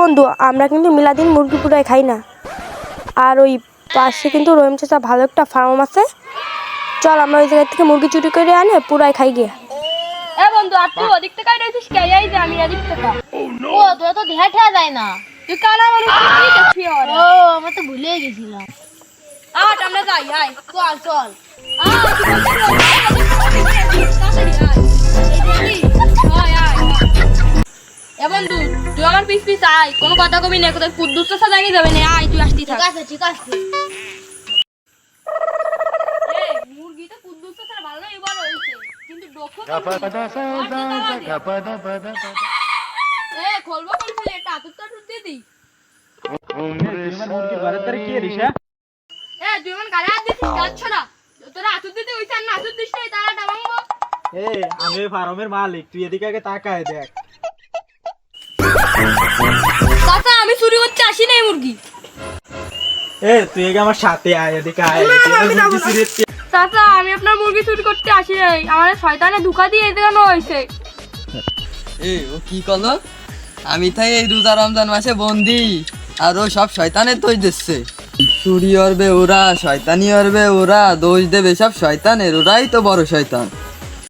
বন্ধু, আমরা কিন্তু মিলাদিন মুরগি পুরাই খাই না। আর ওই পাশে কিন্তু রহিম চাচা ভালো একটা ফার্ম আছে, চল আমরা ওই জায়গা থেকে মুরগি চুরি করে আনে পুরাই খাই গিয়া। বন্ধু, আর তুই ওদিক থেকে রয়েছিস কে? এই যে আমি এদিক থেকে। ও তোরা তো দেখা ঠেয়া যায় না। তুই কালা মানুষ, তুই কি দেখবি ওরে? ও আমরা তো ভুলে গেছিলাম। আমরা যাই, আয় চল চল। বন্ধু, তুই আমার পিস পিস আয়, কোনো কথা কবি না, কোথায় কুদ্দুস তো সাজানি যাবে না। আয়, তুই আসতি থাক। ঠিক আছে ঠিক আছে। মুরগিটা কুদ্দুস তো ভালো এবার হয়েছে, কিন্তু ডোকো খোলবো বলছিলি, এটা আতুর তো দিয়ে দিই। তুই আমার গায়ে হাত দিছিস, যাচ্ছ না তোরা আতুর দিতে হইছে, আর না আতুর দিস না তারা ডাবাঙ্গো। আমি ফার্মের মালিক, তুই এদিকে আগে তাকায় দেখ। চাচা, আমি চুরি করতে আসি নাই মুরগি। তুই আগে আমার সাথে আয়, এদিকে আয়। চাচা, আমি আপনার মুরগি চুরি করতে আসি নাই, আমার শয়তানে ধোঁকা দিয়ে দেখানো হয়েছে। ও কি করলো? আমি তাই এই রোজা রমজান মাসে বন্দি, আর ও সব শয়তানের দোষ দিচ্ছে। চুরি করবে ওরা, শয়তানি করবে ওরা, দোষ দেবে সব শয়তানের, ওরাই তো বড় শয়তান।